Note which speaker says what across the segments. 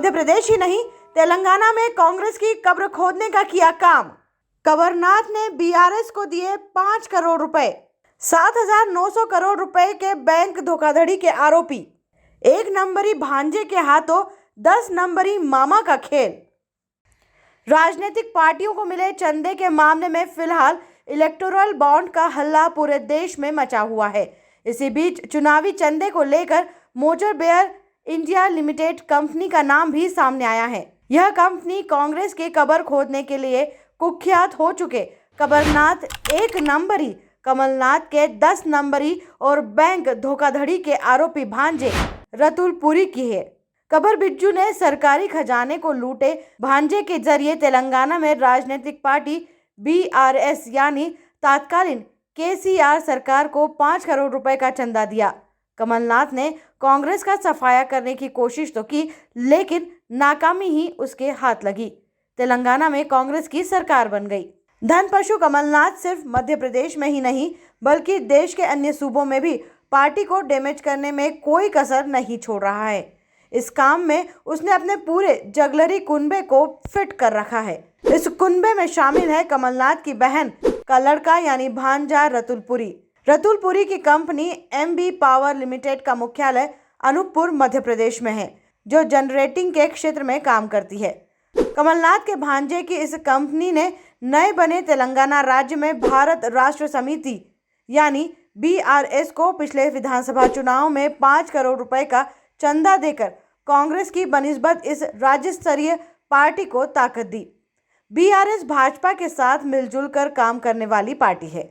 Speaker 1: मध्य प्रदेश ही नहीं, तेलंगाना में कांग्रेस की कब्र खोदने का किया काम। कमलनाथ ने बीआरएस को दिए 5 करोड़ रुपए। 7,900 करोड़ रुपए के बैंक धोखाधड़ी के आरोपी। 1 नंबरी भांजे के हाथों 10 नंबरी मामा का खेल। राजनीतिक पार्टियों को मिले चंदे के मामले में फिलहाल इलेक्टोरल बॉन्ड का हल्ला पूरे देश में मचा हुआ है। इसी बीच चुनावी चंदे को लेकर मोजर बेयर इंडिया लिमिटेड कंपनी का नाम भी सामने आया है। यह कंपनी कांग्रेस के कब्र खोदने के लिए कुख्यात हो चुके कमलनाथ 1 नंबरी, कमलनाथ के 10 नंबरी और बैंक धोखाधड़ी के आरोपी भांजे रतुल पुरी की है। कबर बिज्जू ने सरकारी खजाने को लूटे भांजे के जरिए तेलंगाना में राजनीतिक पार्टी बीआरएस यानी तत्कालीन केसीआर सरकार को 5 करोड़ रुपए का चंदा दिया। कमलनाथ ने कांग्रेस का सफाया करने की कोशिश तो की, लेकिन नाकामी ही उसके हाथ लगी। तेलंगाना में कांग्रेस की सरकार बन गई। धनपशु कमलनाथ सिर्फ मध्य प्रदेश में ही नहीं बल्कि देश के अन्य सूबों में भी पार्टी को डैमेज करने में कोई कसर नहीं छोड़ रहा है। इस काम में उसने अपने पूरे जगलरी कुनबे को फिट कर रखा है। इस कुनबे में शामिल है कमलनाथ की बहन का लड़का यानी भांजा रतुल पुरी। रतुल पुरी की कंपनी एमबी पावर लिमिटेड का मुख्यालय अनूपपुर मध्य प्रदेश में है, जो जनरेटिंग के क्षेत्र में काम करती है। कमलनाथ के भांजे की इस कंपनी ने नए बने तेलंगाना राज्य में भारत राष्ट्र समिति यानी बीआरएस को पिछले विधानसभा चुनाव में 5 करोड़ रुपए का चंदा देकर कांग्रेस की बनिस्बत इस राज्य स्तरीय पार्टी को ताकत दी। बीआरएस भाजपा के साथ मिलजुल कर काम करने वाली पार्टी है।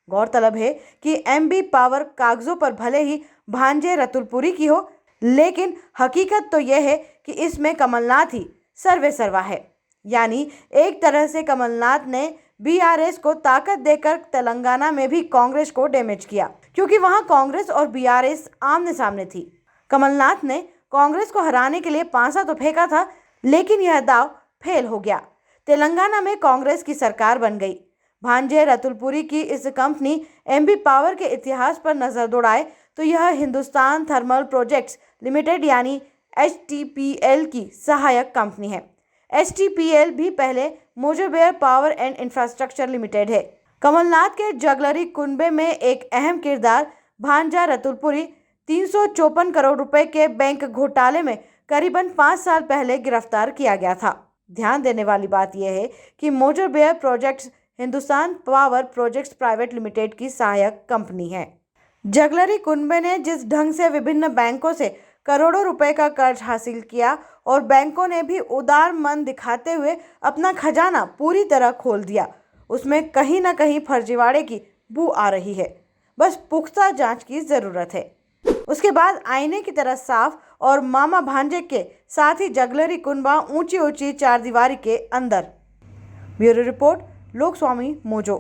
Speaker 1: गौरतलब है कि एमबी पावर कागजों पर भले ही भांजे रतुल पुरी की हो, लेकिन हकीकत तो यह है कि इसमें कमलनाथ ही सर्वे सर्वा है। यानी एक तरह से कमलनाथ ने बीआरएस को ताकत देकर तेलंगाना में भी कांग्रेस को डैमेज किया, क्योंकि वहां कांग्रेस और बीआरएस आमने सामने थी। कमलनाथ ने कांग्रेस को हराने के लिए पांसा तो फेंका था, लेकिन यह दाव फेल हो गया। तेलंगाना में कांग्रेस की सरकार बन गई। भांजे रतुल पुरी की इस कंपनी एमबी पावर के इतिहास पर नजर दौड़ाए तो यह हिंदुस्तान थर्मल प्रोजेक्ट्स लिमिटेड यानी एचटीपीएल की सहायक कंपनी है। एचटीपीएल भी पहले मोजर bear power and infrastructure limited है। कमलनाथ के जगलरी कुनबे में एक अहम किरदार भांजा रतुल पुरी 354 करोड़ रुपए के बैंक घोटाले में करीबन 5 साल पहले गिरफ्तार किया गया था। ध्यान देने वाली बात यह है कि मोजर bear projects Hindustan power projects private limited की सहायक कंपनी है। जगलरी कुनबे ने जिस ढंग से विभिन्न बैंकों से करोड़ों रुपए का कर्ज हासिल किया और बैंकों ने भी उदार मन दिखाते हुए अपना खजाना पूरी तरह खोल दिया, उसमें कहीं ना कहीं फर्जीवाड़े की बू आ रही है। बस पुख्ता जांच की जरूरत है। उसके बाद आईने की तरह साफ और मामा भांजे के साथ ही जगलरी कुनबा ऊंची ऊंची चारदीवारी के अंदर। Bureau report, Lokswami mojo.